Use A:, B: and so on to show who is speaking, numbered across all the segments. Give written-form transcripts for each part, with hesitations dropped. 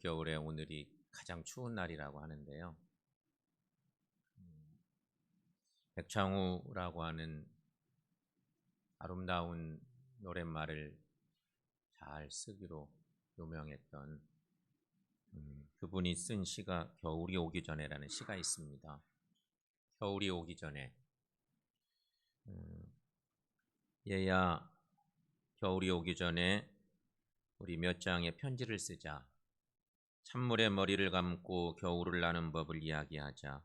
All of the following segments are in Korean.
A: 겨울에 오늘이 가장 추운 날이라고 하는데요. 백창우라고 하는 아름다운 노랫말을 잘 쓰기로 유명했던 그분이 쓴 시가 겨울이 오기 전에라는 시가 있습니다. 겨울이 오기 전에 얘야 겨울이 오기 전에 우리 몇 장의 편지를 쓰자. 찬물에 머리를 감고 겨울을 나는 법을 이야기하자.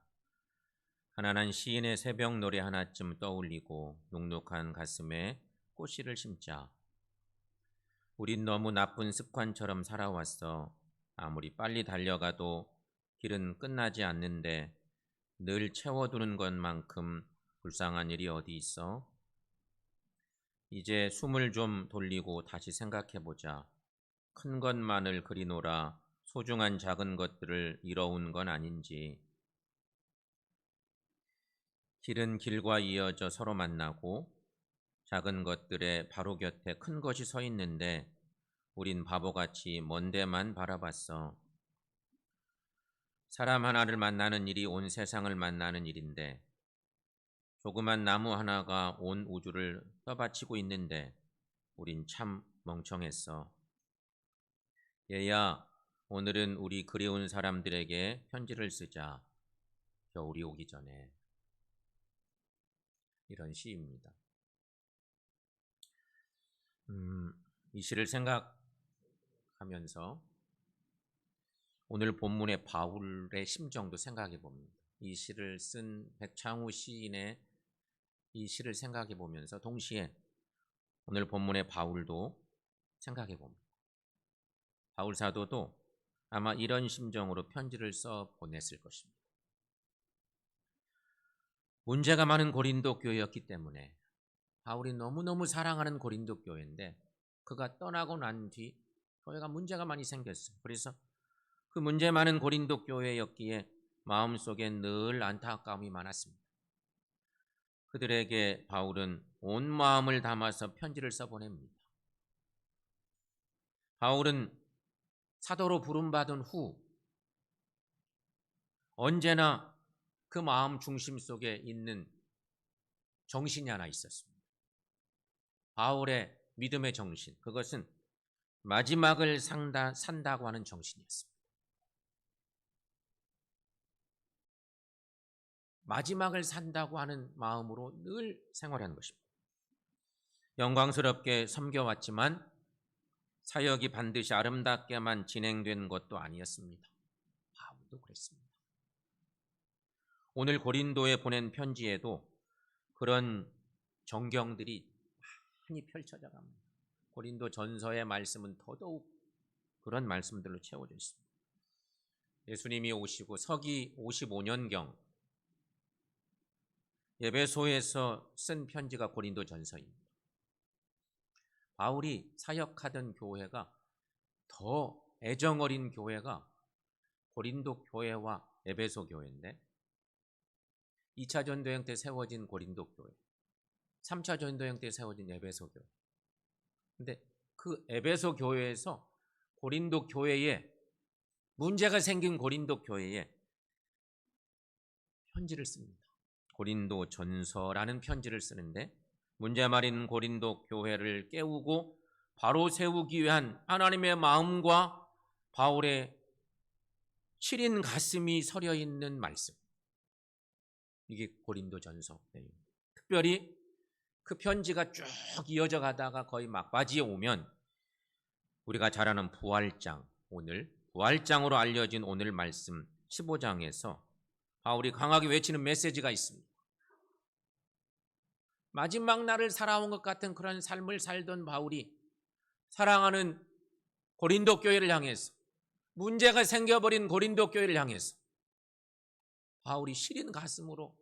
A: 가난한 시인의 새벽 노래 하나쯤 떠올리고 눅눅한 가슴에 꽃씨를 심자. 우린 너무 나쁜 습관처럼 살아왔어. 아무리 빨리 달려가도 길은 끝나지 않는데 늘 채워두는 것만큼 불쌍한 일이 어디 있어? 이제 숨을 좀 돌리고 다시 생각해보자. 큰 것만을 그리노라 소중한 작은 것들을 잃어온 건 아닌지. 길은 길과 이어져 서로 만나고 작은 것들의 바로 곁에 큰 것이 서 있는데 우린 바보같이 먼 데만 바라봤어. 사람 하나를 만나는 일이 온 세상을 만나는 일인데 조그만 나무 하나가 온 우주를 떠받치고 있는데 우린 참 멍청했어. 얘야, 오늘은 우리 그리운 사람들에게 편지를 쓰자. 겨울이 오기 전에. 이런 시입니다. 이 시를 생각하면서 오늘 본문의 바울의 심정도 생각해 봅니다. 이 시를 쓴 백창우 시인의 이 시를 생각해 보면서 동시에 오늘 본문의 바울도 생각해 봅니다. 바울 사도도 아마 이런 심정으로 편지를 써 보냈을 것입니다. 문제가 많은 고린도 교회였기 때문에 바울이 너무너무 사랑하는 고린도 교회인데 그가 떠나고 난 뒤 교회가 문제가 많이 생겼어요. 그래서 그 문제 많은 고린도 교회였기에 마음속에 늘 안타까움이 많았습니다. 그들에게 바울은 온 마음을 담아서 편지를 써보냅니다. 바울은 사도로 부름받은 후 언제나 그 마음 중심 속에 있는 정신이 하나 있었습니다. 바울의 믿음의 정신, 그것은 마지막을 산다고 하는 정신이었습니다. 마지막을 산다고 하는 마음으로 늘 생활하는 것입니다. 영광스럽게 섬겨왔지만 사역이 반드시 아름답게만 진행된 것도 아니었습니다. 바울도 그랬습니다. 오늘 고린도에 보낸 편지에도 그런 정경들이 많이 펼쳐져 갑니다. 고린도 전서의 말씀은 더더욱 그런 말씀들로 채워져 있습니다. 예수님이 오시고 서기 55년경 에베소에서 쓴 편지가 고린도 전서입니다. 바울이 사역하던 교회가 더 애정어린 교회가 고린도 교회와 에베소 교회인데 2차 전도행 때 세워진 고린도 교회, 3차 전도행 때 세워진 에베소 교회. 근데 그 에베소 교회에서 고린도 교회에 문제가 생긴 고린도 교회에 편지를 씁니다. 고린도 전서라는 편지를 쓰는데 문제 많은 고린도 교회를 깨우고 바로 세우기 위한 하나님의 마음과 바울의 시린 가슴이 서려 있는 말씀. 이게 고린도 전서. 특별히 그 편지가 쭉 이어져 가다가 거의 막바지에 오면 우리가 잘 아는 부활장, 오늘 부활장으로 알려진 오늘 말씀 15장에서 바울이 강하게 외치는 메시지가 있습니다. 마지막 날을 살아온 것 같은 그런 삶을 살던 바울이 사랑하는 고린도 교회를 향해서 문제가 생겨버린 고린도 교회를 향해서 바울이 시린 가슴으로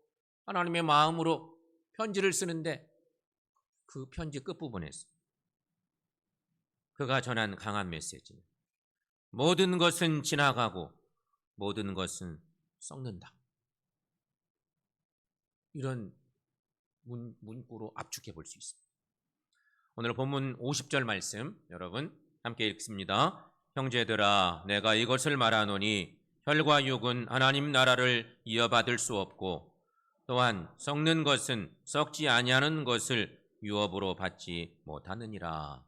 A: 하나님의 마음으로 편지를 쓰는데 그 편지 끝부분에서 그가 전한 강한 메시지, 모든 것은 지나가고 모든 것은 썩는다. 이런 문구로 압축해 볼 수 있습니다. 오늘 본문 50절 말씀 여러분 함께 읽습니다. 형제들아, 내가 이것을 말하노니 혈과 육은 하나님 나라를 이어받을 수 없고 또한 썩는 것은 썩지 아니하는 것을 유업으로 받지 못하느니라.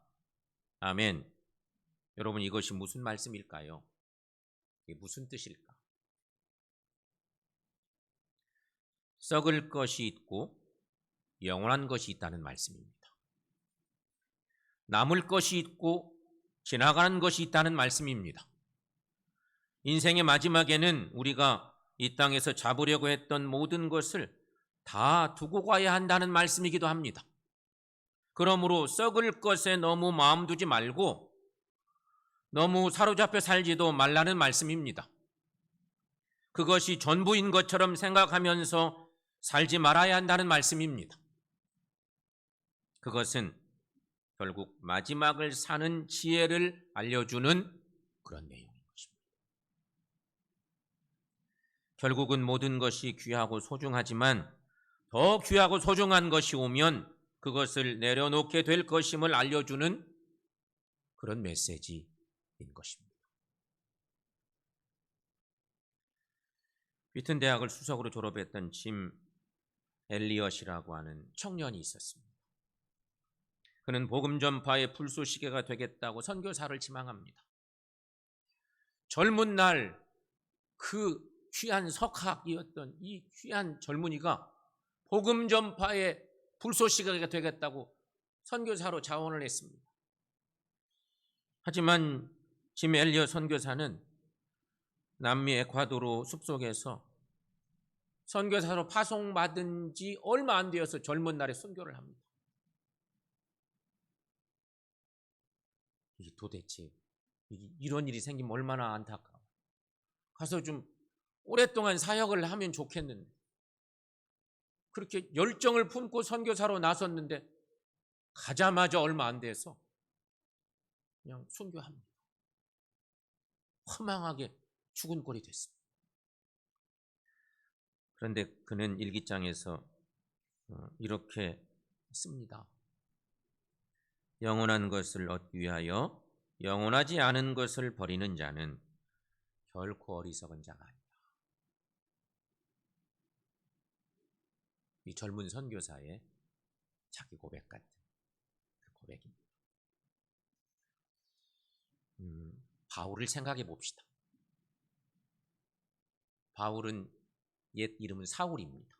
A: 아멘. 여러분, 이것이 무슨 말씀일까요? 이게 무슨 뜻일까? 썩을 것이 있고 영원한 것이 있다는 말씀입니다. 남을 것이 있고 지나가는 것이 있다는 말씀입니다. 인생의 마지막에는 우리가 이 땅에서 잡으려고 했던 모든 것을 다 두고 가야 한다는 말씀이기도 합니다. 그러므로 썩을 것에 너무 마음 두지 말고 너무 사로잡혀 살지도 말라는 말씀입니다. 그것이 전부인 것처럼 생각하면서 살지 말아야 한다는 말씀입니다. 그것은 결국 마지막을 사는 지혜를 알려주는 그런 내용인 것입니다. 결국은 모든 것이 귀하고 소중하지만 더 귀하고 소중한 것이 오면 그것을 내려놓게 될 것임을 알려주는 그런 메시지인 것입니다. 휘튼 대학을 수석으로 졸업했던 짐 엘리엇이라고 하는 청년이 있었습니다. 그는 복음 전파의 불쏘시개가 되겠다고 선교사를 지망합니다. 젊은 날 그 귀한 석학이었던 이 귀한 젊은이가 복음 전파의 불쏘시개가 되겠다고 선교사로 자원을 했습니다. 하지만 짐 엘리엇 선교사는 남미 에콰도르 숲속에서 선교사로 파송받은 지 얼마 안 되어서 젊은 날에 선교를 합니다. 이게 도대체 이런 일이 생기면 얼마나 안타까워. 가서 좀 오랫동안 사역을 하면 좋겠는데 그렇게 열정을 품고 선교사로 나섰는데 가자마자 얼마 안 돼서 그냥 순교합니다. 허망하게 죽은 꼴이 됐습니다. 그런데 그는 일기장에서 이렇게 씁니다. 영원한 것을 얻기 위하여 영원하지 않은 것을 버리는 자는 결코 어리석은 자가 아니다. 이 젊은 선교사의 자기 고백 같은 그 고백입니다. 바울을 생각해 봅시다. 바울은 옛 이름은 사울입니다.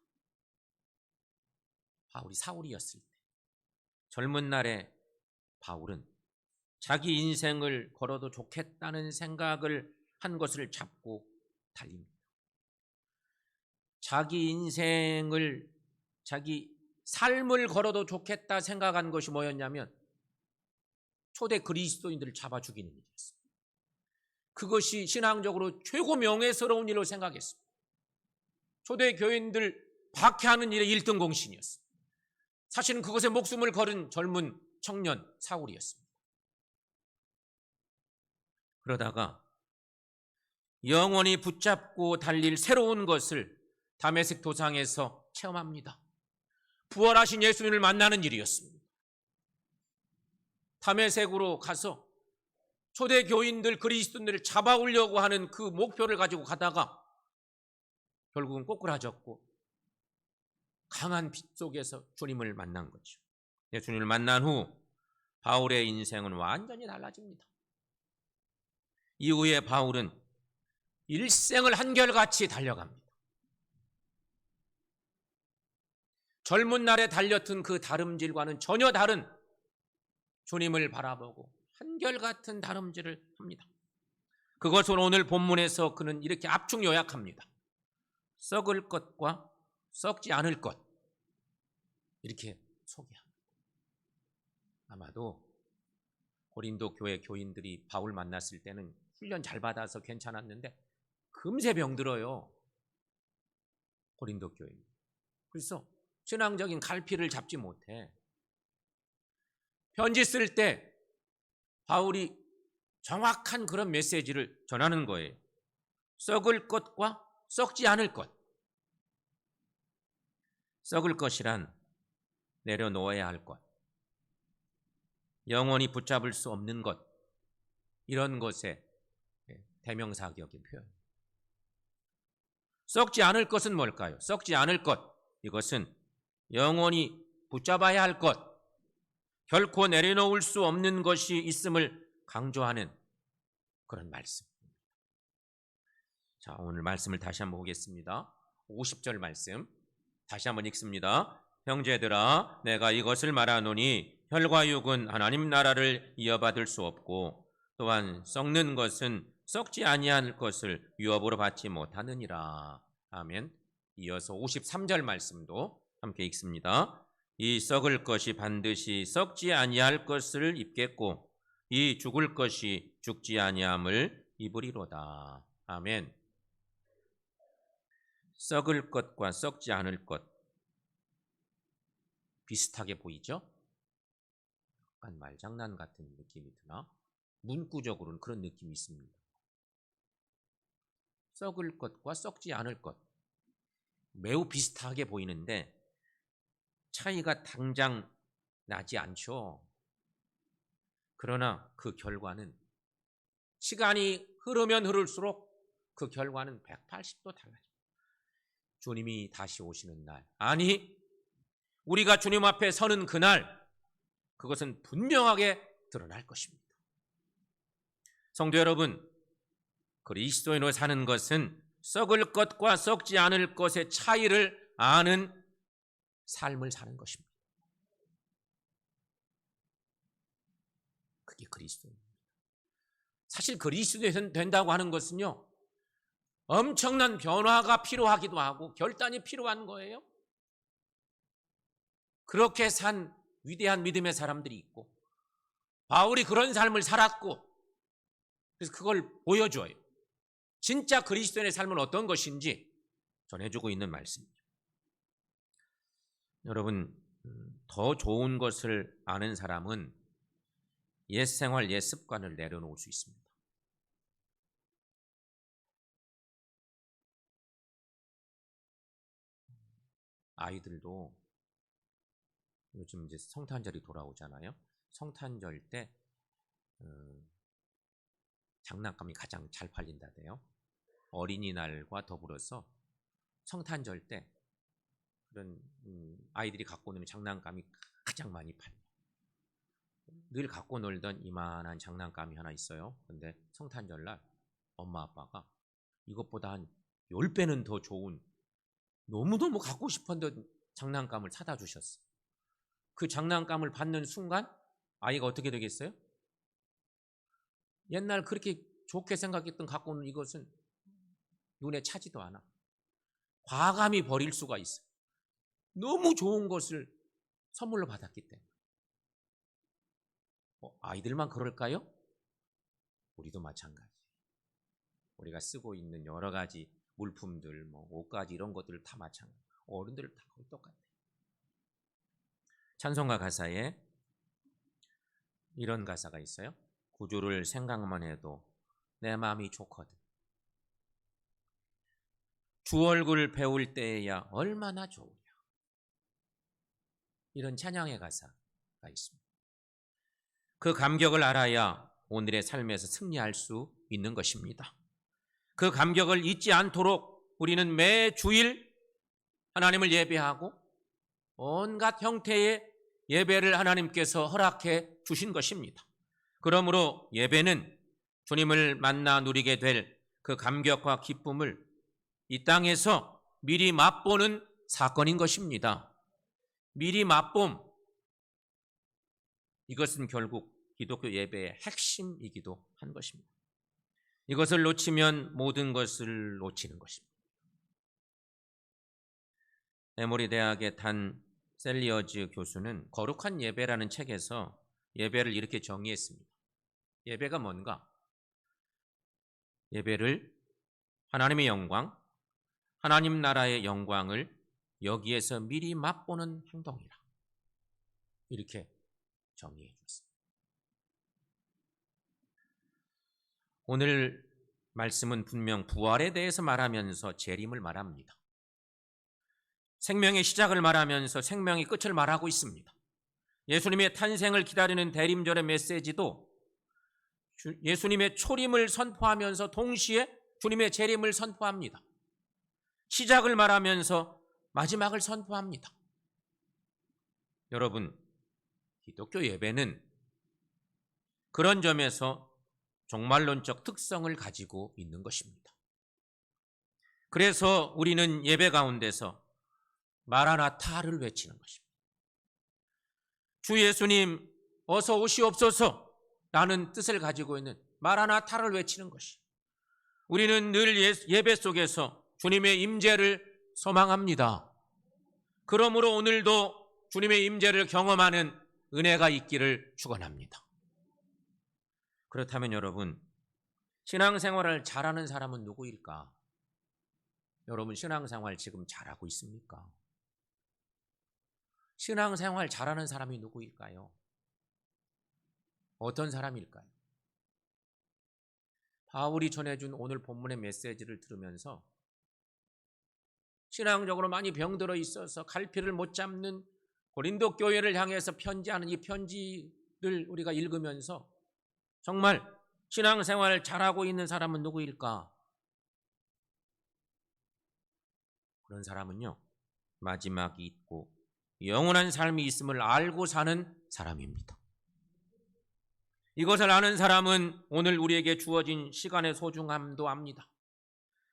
A: 바울이 사울이었을 때 젊은 날에 바울은 자기 인생을 걸어도 좋겠다는 생각을 한 것을 잡고 달립니다. 자기 인생을 자기 삶을 걸어도 좋겠다 생각한 것이 뭐였냐면 초대 그리스도인들을 잡아 죽이는 일이었습니다. 그것이 신앙적으로 최고 명예스러운 일로 생각했습니다. 초대 교인들 박해하는 일의 1등 공신이었습니다. 사실은 그것에 목숨을 걸은 젊은 청년 사울이었습니다. 그러다가 영원히 붙잡고 달릴 새로운 것을 다메섹 도상에서 체험합니다. 부활하신 예수님을 만나는 일이었습니다. 다메섹으로 가서 초대 교인들 그리스도인들을 잡아오려고 하는 그 목표를 가지고 가다가 결국은 꼬꾸라졌고 강한 빛 속에서 주님을 만난 거죠. 예수님을 만난 후 바울의 인생은 완전히 달라집니다. 이후에 바울은 일생을 한결같이 달려갑니다. 젊은 날에 달렸던 그 다름질과는 전혀 다른 주님을 바라보고 한결같은 다름질을 합니다. 그것을 오늘 본문에서 그는 이렇게 압축 요약합니다. 썩을 것과 썩지 않을 것, 이렇게 소개합니다. 아마도 고린도 교회 교인들이 바울 만났을 때는 훈련 잘 받아서 괜찮았는데 금세 병들어요. 고린도 교인. 그래서 신앙적인 갈피를 잡지 못해. 편지 쓸 때 바울이 정확한 그런 메시지를 전하는 거예요. 썩을 것과 썩지 않을 것. 썩을 것이란 내려놓아야 할 것. 영원히 붙잡을 수 없는 것. 이런 것에 대명사격인 표현. 썩지 않을 것은 뭘까요? 썩지 않을 것, 이것은 영원히 붙잡아야 할 것, 결코 내려놓을 수 없는 것이 있음을 강조하는 그런 말씀. 자, 오늘 말씀을 다시 한번 보겠습니다. 50절 말씀 다시 한번 읽습니다. 형제들아, 내가 이것을 말하노니 혈과 육은 하나님 나라를 이어받을 수 없고 또한 썩는 것은 썩지 아니할 것을 유업으로 받지 못하느니라. 아멘. 이어서 53절 말씀도 함께 읽습니다. 이 썩을 것이 반드시 썩지 아니할 것을 입겠고 이 죽을 것이 죽지 아니함을 입으리로다. 아멘. 썩을 것과 썩지 않을 것 비슷하게 보이죠? 약간 말장난 같은 느낌이 드나? 문구적으로는 그런 느낌이 있습니다. 썩을 것과 썩지 않을 것 매우 비슷하게 보이는데 차이가 당장 나지 않죠. 그러나 그 결과는 시간이 흐르면 흐를수록 그 결과는 180도 달라져요. 주님이 다시 오시는 날, 아니 우리가 주님 앞에 서는 그날, 그것은 분명하게 드러날 것입니다. 성도 여러분, 그리스도인으로 사는 것은 썩을 것과 썩지 않을 것의 차이를 아는 삶을 사는 것입니다. 그게 그리스도입니다. 사실 그리스도인 된다고 하는 것은요, 엄청난 변화가 필요하기도 하고 결단이 필요한 거예요. 그렇게 산 위대한 믿음의 사람들이 있고 바울이 그런 삶을 살았고 그래서 그걸 보여줘요. 진짜 그리스도인의 삶은 어떤 것인지 전해주고 있는 말씀이죠. 여러분, 더 좋은 것을 아는 사람은 옛 생활, 옛 습관을 내려놓을 수 있습니다. 아이들도 요즘 이제 성탄절이 돌아오잖아요. 성탄절 때 장난감이 가장 잘 팔린다대요. 어린이날과 더불어서 성탄절 때 그런 아이들이 갖고 노는 장난감이 가장 많이 팔려요. 늘 갖고 놀던 이만한 장난감이 하나 있어요. 근데 성탄절날 엄마 아빠가 이것보다 한 10배는 더 좋은 너무너무 갖고 싶었던 장난감을 사다 주셨어요. 그 장난감을 받는 순간 아이가 어떻게 되겠어요? 옛날 그렇게 좋게 생각했던 갖고 오는 이것은 눈에 차지도 않아. 과감히 버릴 수가 있어. 너무 좋은 것을 선물로 받았기 때문에. 아이들만 그럴까요? 우리도 마찬가지. 우리가 쓰고 있는 여러 가지 물품들, 옷가지 이런 것들 다 마찬가지. 어른들 다 거의 똑같아요. 찬송가 가사에 이런 가사가 있어요. 구주를 생각만 해도 내 마음이 좋거든. 주 얼굴 배울 때야 얼마나 좋으랴. 이런 찬양의 가사가 있습니다. 그 감격을 알아야 오늘의 삶에서 승리할 수 있는 것입니다. 그 감격을 잊지 않도록 우리는 매 주일 하나님을 예배하고 온갖 형태의 예배를 하나님께서 허락해 주신 것입니다. 그러므로 예배는 주님을 만나 누리게 될 그 감격과 기쁨을 이 땅에서 미리 맛보는 사건인 것입니다. 미리 맛봄, 이것은 결국 기독교 예배의 핵심이기도 한 것입니다. 이것을 놓치면 모든 것을 놓치는 것입니다. 에모리 대학의 단 셀리어즈 교수는 거룩한 예배라는 책에서 예배를 이렇게 정의했습니다. 예배가 뭔가? 예배를 하나님의 영광, 하나님 나라의 영광을 여기에서 미리 맛보는 행동이라. 이렇게 정의해 주었습니다. 오늘 말씀은 분명 부활에 대해서 말하면서 재림을 말합니다. 생명의 시작을 말하면서 생명의 끝을 말하고 있습니다. 예수님의 탄생을 기다리는 대림절의 메시지도 예수님의 초림을 선포하면서 동시에 주님의 재림을 선포합니다. 시작을 말하면서 마지막을 선포합니다. 여러분, 기독교 예배는 그런 점에서 종말론적 특성을 가지고 있는 것입니다. 그래서 우리는 예배 가운데서 마라나타를 외치는 것입니다. 주 예수님 어서 오시옵소서 라는 뜻을 가지고 있는 마라나타를 외치는 것이, 우리는 늘 예배 속에서 주님의 임재를 소망합니다. 그러므로 오늘도 주님의 임재를 경험하는 은혜가 있기를 축원합니다. 그렇다면 여러분, 신앙생활을 잘하는 사람은 누구일까? 여러분, 신앙생활 지금 잘하고 있습니까? 신앙생활 잘하는 사람이 누구일까요? 어떤 사람일까요? 바울이 전해준 오늘 본문의 메시지를 들으면서 신앙적으로 많이 병들어 있어서 갈피를 못 잡는 고린도 교회를 향해서 편지하는 이 편지를 우리가 읽으면서 정말 신앙생활을 잘하고 있는 사람은 누구일까? 그런 사람은요, 마지막이 있고 영원한 삶이 있음을 알고 사는 사람입니다. 이것을 아는 사람은 오늘 우리에게 주어진 시간의 소중함도 압니다.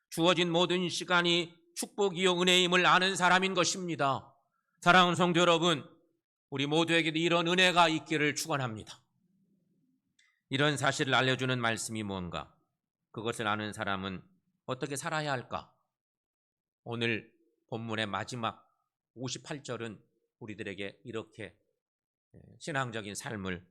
A: 주어진 모든 시간이 축복이요 은혜임을 아는 사람인 것입니다. 사랑하는 성도 여러분, 우리 모두에게도 이런 은혜가 있기를 축원합니다. 이런 사실을 알려주는 말씀이 뭔가? 그것을 아는 사람은 어떻게 살아야 할까? 오늘 본문의 마지막 58절은 우리들에게 이렇게 신앙적인 삶을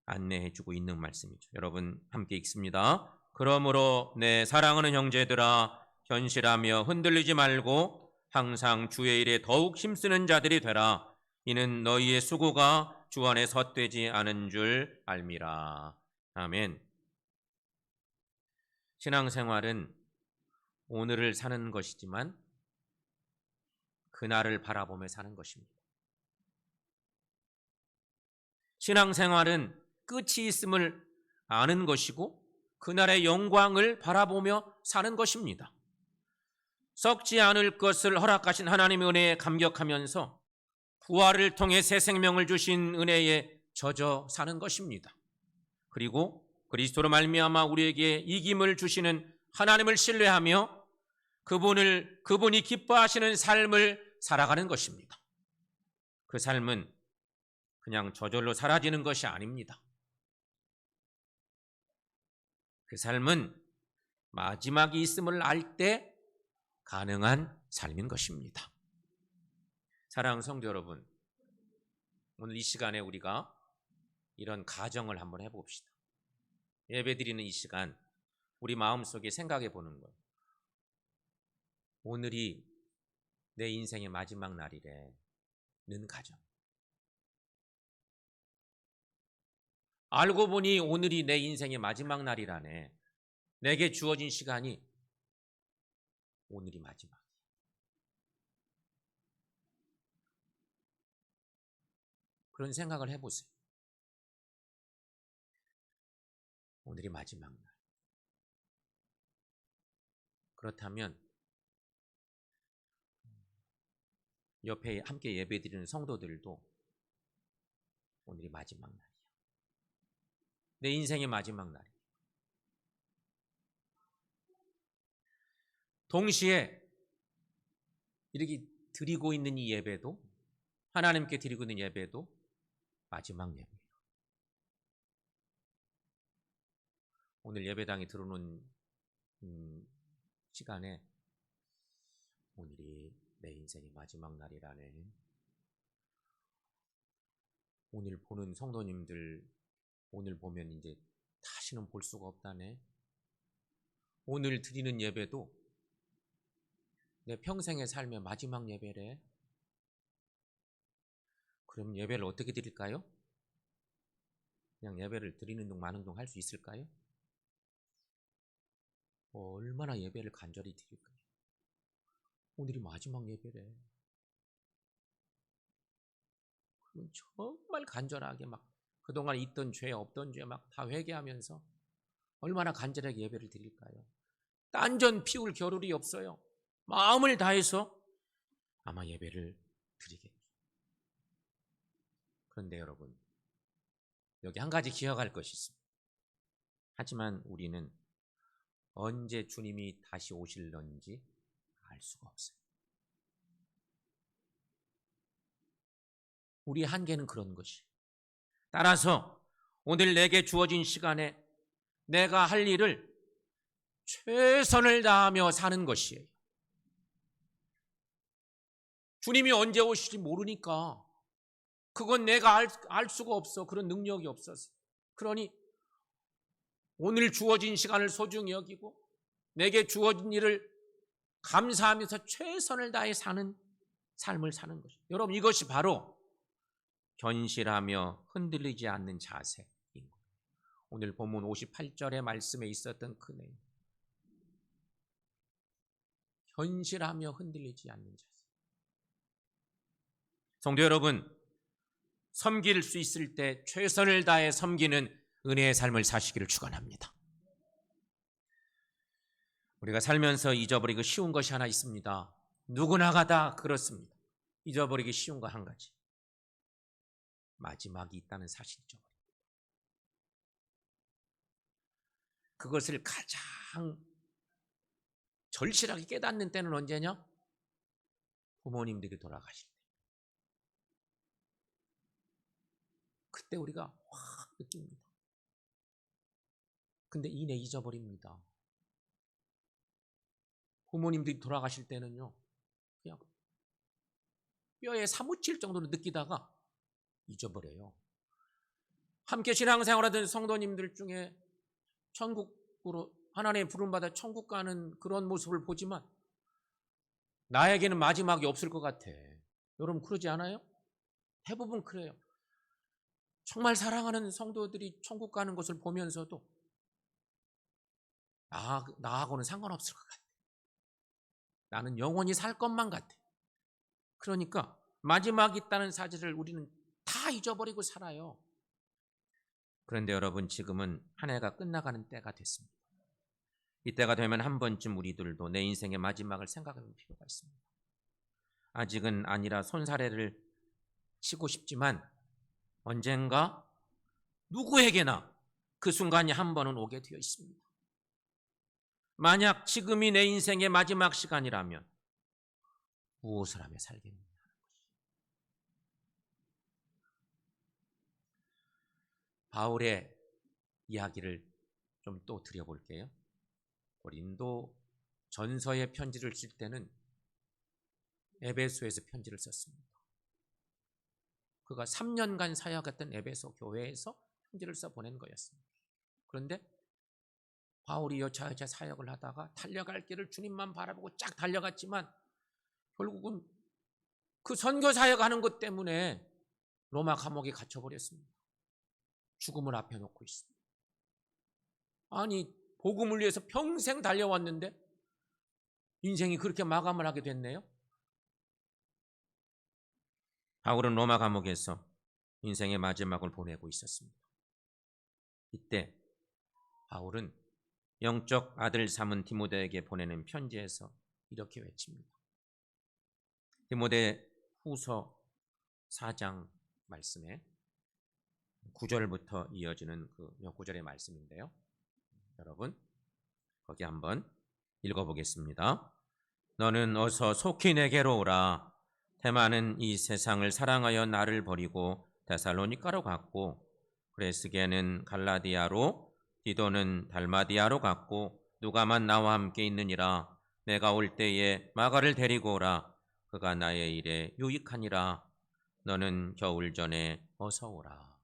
A: 안내해주고 있는 말씀이죠. 여러분 함께 읽습니다. 그러므로 내 사랑하는 형제들아, 견실하며 흔들리지 말고 항상 주의 일에 더욱 힘쓰는 자들이 되라. 이는 너희의 수고가 주 안에 헛되지 않은 줄 알미라. 아멘. 신앙생활은 오늘을 사는 것이지만 그날을 바라보며 사는 것입니다. 신앙생활은 끝이 있음을 아는 것이고 그날의 영광을 바라보며 사는 것입니다. 썩지 않을 것을 허락하신 하나님의 은혜에 감격하면서 부활을 통해 새 생명을 주신 은혜에 젖어 사는 것입니다. 그리고 그리스도로 말미암아 우리에게 이김을 주시는 하나님을 신뢰하며 그분이 기뻐하시는 삶을 살아가는 것입니다. 그 삶은 그냥 저절로 사라지는 것이 아닙니다. 그 삶은 마지막이 있음을 알 때 가능한 삶인 것입니다. 사랑하는 성도 여러분, 오늘 이 시간에 우리가 이런 가정을 한번 해봅시다. 예배드리는 이 시간 우리 마음속에 생각해 보는 거예요. 오늘이 내 인생의 마지막 날이래는 가정. 알고 보니 오늘이 내 인생의 마지막 날이라네. 내게 주어진 시간이 오늘이 마지막. 그런 생각을 해보세요. 오늘이 마지막 날. 그렇다면 옆에 함께 예배드리는 성도들도 오늘이 마지막 날이야. 내 인생의 마지막 날이야. 동시에 이렇게 드리고 있는 이 예배도, 하나님께 드리고 있는 예배도 마지막 예배예요. 오늘 예배당에 들어오는 시간에 오늘이 내 인생의 마지막 날이라네. 오늘 보는 성도님들, 오늘 보면 이제 다시는 볼 수가 없다네. 오늘 드리는 예배도 내 평생의 삶의 마지막 예배래. 그럼 예배를 어떻게 드릴까요? 그냥 예배를 드리는 동 마는 동 할 수 있을까요? 얼마나 예배를 간절히 드릴까요? 오늘이 마지막 예배래. 그러면 정말 간절하게 막 그동안 있던 죄 없던 죄 막 다 회개하면서 얼마나 간절하게 예배를 드릴까요? 딴전 피울 겨를이 없어요. 마음을 다해서 아마 예배를 드리겠죠. 그런데 여러분, 여기 한 가지 기억할 것이 있습니다. 하지만 우리는 언제 주님이 다시 오실런지 알 수가 없어요. 우리의 한계는 그런 것이에요. 따라서 오늘 내게 주어진 시간에 내가 할 일을 최선을 다하며 사는 것이에요. 주님이 언제 오실지 모르니까 그건 내가 알 수가 없어. 그런 능력이 없어서. 그러니 오늘 주어진 시간을 소중히 여기고 내게 주어진 일을 감사하면서 최선을 다해 사는 삶을 사는 것이에요. 여러분, 이것이 바로 견실하며 흔들리지 않는 자세인 거예요. 오늘 본문 58절의 말씀에 있었던 그 내용. 견실하며 흔들리지 않는 자세. 성도 여러분, 섬길 수 있을 때 최선을 다해 섬기는 은혜의 삶을 사시기를 축원합니다. 우리가 살면서 잊어버리기 쉬운 것이 하나 있습니다. 누구나가 다 그렇습니다. 잊어버리기 쉬운 거 한 가지. 마지막이 있다는 사실이죠. 그것을 가장 절실하게 깨닫는 때는 언제냐? 부모님들이 돌아가실 때. 그때 우리가 확 느낍니다. 근데 이내 잊어버립니다. 부모님들이 돌아가실 때는요, 그냥 뼈에 사무칠 정도로 느끼다가 잊어버려요. 함께 신앙생활하던 성도님들 중에 천국으로 하나님의 부름받아 천국 가는 그런 모습을 보지만 나에게는 마지막이 없을 것 같아. 여러분 그러지 않아요? 대부분 그래요. 정말 사랑하는 성도들이 천국 가는 것을 보면서도 나하고는 상관없을 것 같아. 나는 영원히 살 것만 같아. 그러니까 마지막이 있다는 사실을 우리는 다 잊어버리고 살아요. 그런데 여러분, 지금은 한 해가 끝나가는 때가 됐습니다. 이때가 되면 한 번쯤 우리들도 내 인생의 마지막을 생각해 볼 필요가 있습니다. 아직은 아니라 손사래를 치고 싶지만 언젠가 누구에게나 그 순간이 한 번은 오게 되어 있습니다. 만약 지금이 내 인생의 마지막 시간이라면 무엇을 하며 살겠느냐 하는 것이. 바울의 이야기를 좀 또 드려볼게요. 고린도 전서의 편지를 쓸 때는 에베소에서 편지를 썼습니다. 그가 3년간 사역했던 에베소 교회에서 편지를 써 보낸 거였습니다. 그런데 바울이 여차여차 사역을 하다가 달려갈 길을 주님만 바라보고 쫙 달려갔지만 결국은 그 선교 사역하는 것 때문에 로마 감옥에 갇혀버렸습니다. 죽음을 앞에 놓고 있습니다. 아니, 복음을 위해서 평생 달려왔는데 인생이 그렇게 마감을 하게 됐네요. 바울은 로마 감옥에서 인생의 마지막을 보내고 있었습니다. 이때 바울은 영적 아들 삼은 디모데에게 보내는 편지에서 이렇게 외칩니다. 디모데 후서 4장 말씀에 9절부터 이어지는 그 몇 구절의 말씀인데요. 여러분 거기 한번 읽어보겠습니다. 너는 어서 속히 내게로 오라. 데마는 이 세상을 사랑하여 나를 버리고 데살로니가로 갔고, 그레스게는 갈라디아로, 디도는 달마디아로 갔고, 누가만 나와 함께 있느니라. 내가 올 때에 마가를 데리고 오라. 그가 나의 일에 유익하니라. 너는 겨울 전에 어서 오라.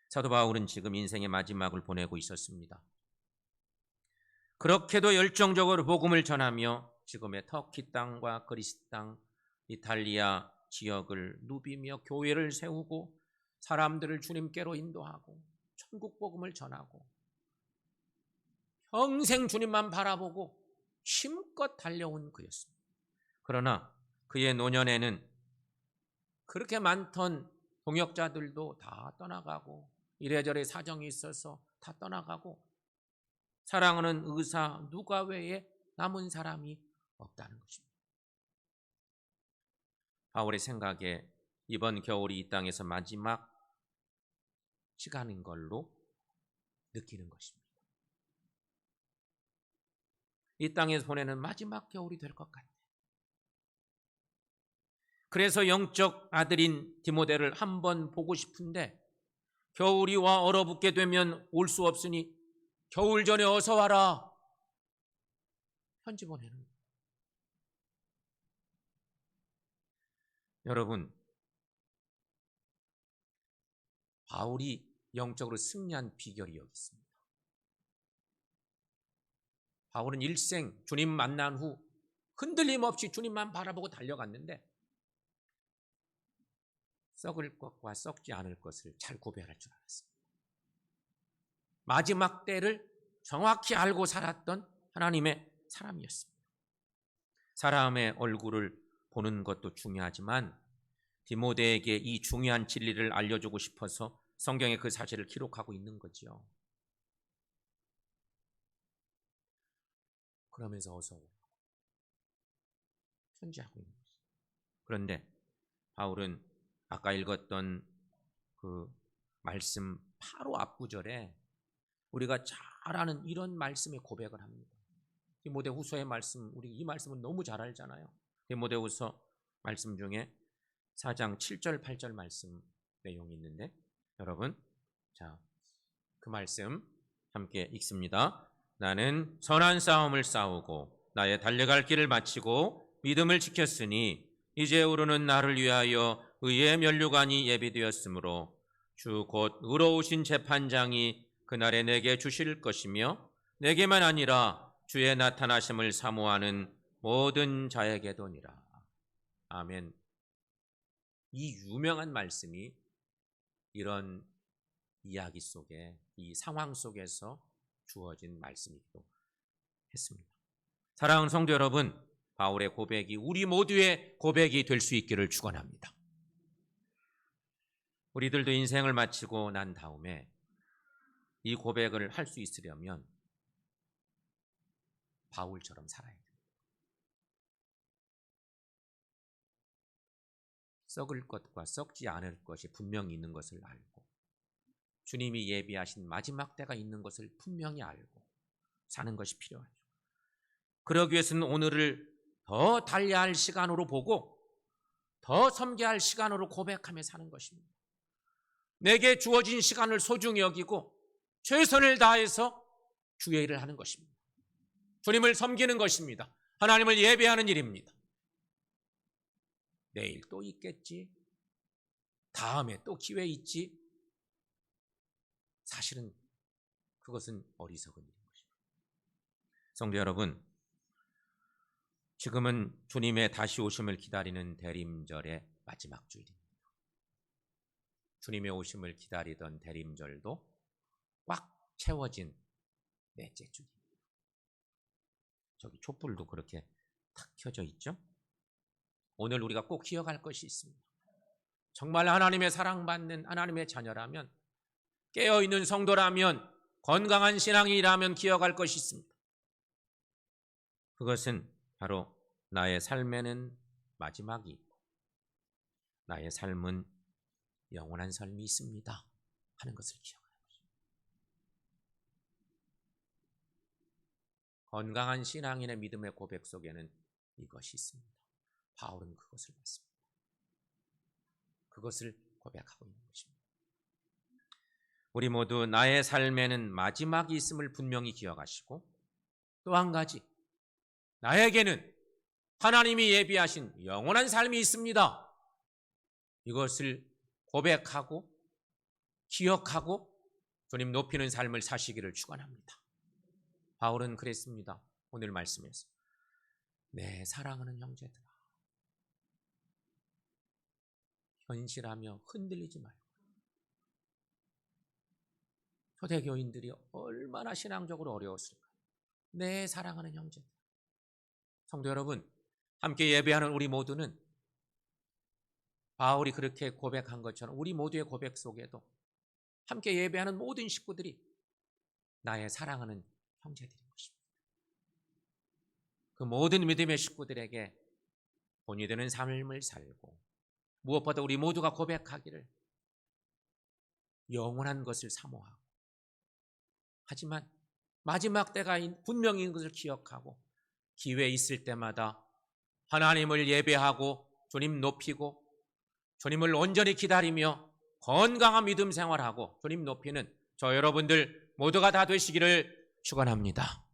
A: 사도 바울은 지금 인생의 마지막을 보내고 있었습니다. 그렇게도 열정적으로 복음을 전하며 지금의 터키 땅과 그리스 땅, 이탈리아 지역을 누비며 교회를 세우고 사람들을 주님께로 인도하고 천국 복음을 전하고 평생 주님만 바라보고 힘껏 달려온 그였습니다. 그러나 그의 노년에는 그렇게 많던 동역자들도 다 떠나가고 이래저래 사정이 있어서 다 떠나가고 사랑하는 의사 누가 외에 남은 사람이 없다는 것입니다. 바울의 생각에 이번 겨울이 이 땅에서 마지막 시간인 걸로 느끼는 것입니다. 이 땅에서 보내는 마지막 겨울이 될 것 같아요. 그래서 영적 아들인 디모데를 한번 보고 싶은데 겨울이 와 얼어붙게 되면 올 수 없으니 겨울 전에 어서 와라. 편지 보내는 거예요. 여러분, 바울이 영적으로 승리한 비결이 여기 있습니다. 바울은 일생 주님 만난 후 흔들림 없이 주님만 바라보고 달려갔는데 썩을 것과 썩지 않을 것을 잘 구별할 줄 알았습니다. 마지막 때를 정확히 알고 살았던 하나님의 사람이었습니다. 사람의 얼굴을 보는 것도 중요하지만 디모데에게 이 중요한 진리를 알려주고 싶어서 성경에 그 사실을 기록하고 있는 거죠. 그러면서 어서 오라고 편지하고 있는 것이죠. 그런데 바울은 아까 읽었던 그 말씀 바로 앞구절에 우리가 잘 아는 이런 말씀의 고백을 합니다. 디모데후서의 말씀, 우리 이 말씀은 너무 잘 알잖아요. 디모데후서 말씀 중에 4장 7절 8절 말씀 내용이 있는데 여러분, 자, 그 말씀 함께 읽습니다. 나는 선한 싸움을 싸우고 나의 달려갈 길을 마치고 믿음을 지켰으니 이제 오르는 나를 위하여 의의 면류관이 예비되었으므로 주 곧 의로우신 재판장이 그날에 내게 주실 것이며 내게만 아니라 주의 나타나심을 사모하는 모든 자에게도니라. 아멘. 이 유명한 말씀이 이런 이야기 속에, 이 상황 속에서 주어진 말씀이기도 했습니다. 사랑하는 성도 여러분, 바울의 고백이 우리 모두의 고백이 될 수 있기를 축원합니다. 우리들도 인생을 마치고 난 다음에 이 고백을 할 수 있으려면 바울처럼 살아야 됩니다. 썩을 것과 썩지 않을 것이 분명히 있는 것을 알고 주님이 예비하신 마지막 때가 있는 것을 분명히 알고 사는 것이 필요하죠. 그러기 위해서는 오늘을 더 달려야 할 시간으로 보고 더 섬겨야 할 시간으로 고백하며 사는 것입니다. 내게 주어진 시간을 소중히 여기고 최선을 다해서 주의 일을 하는 것입니다. 주님을 섬기는 것입니다. 하나님을 예배하는 일입니다. 내일 또 있겠지. 다음에 또 기회 있지. 사실은 그것은 어리석은 일인 것입니다. 성도 여러분, 지금은 주님의 다시 오심을 기다리는 대림절의 마지막 주일입니다. 주님의 오심을 기다리던 대림절도 꽉 채워진 넷째 주입니다. 저기 촛불도 그렇게 탁 켜져 있죠? 오늘 우리가 꼭 기억할 것이 있습니다. 정말 하나님의 사랑받는 하나님의 자녀라면, 깨어있는 성도라면, 건강한 신앙이라면 기억할 것이 있습니다. 그것은 바로 나의 삶에는 마지막이 있고 나의 삶은 영원한 삶이 있습니다 하는 것을 기억하는 것입니다. 건강한 신앙인의 믿음의 고백 속에는 이것이 있습니다. 바울은 그것을 봤습니다. 그것을 고백하고 있는 것입니다. 우리 모두 나의 삶에는 마지막이 있음을 분명히 기억하시고 또 한 가지, 나에게는 하나님이 예비하신 영원한 삶이 있습니다. 이것을 고백하고 기억하고 주님 높이는 삶을 사시기를 축원합니다. 바울은 그랬습니다. 오늘 말씀에서 내 사랑하는 형제들아, 현실하며 흔들리지 말고. 초대교인들이 얼마나 신앙적으로 어려웠을까. 내 사랑하는 형제들. 아, 성도 여러분, 함께 예배하는 우리 모두는 바울이 그렇게 고백한 것처럼 우리 모두의 고백 속에도 함께 예배하는 모든 식구들이 나의 사랑하는 형제들인 것입니다. 그 모든 믿음의 식구들에게 본이 되는 삶을 살고 무엇보다 우리 모두가 고백하기를 영원한 것을 사모하고 하지만 마지막 때가 분명인 것을 기억하고 기회 있을 때마다 하나님을 예배하고 주님 높이고 주님을 온전히 기다리며 건강한 믿음 생활하고 주님 높이는 저 여러분들 모두가 다 되시기를 축원합니다.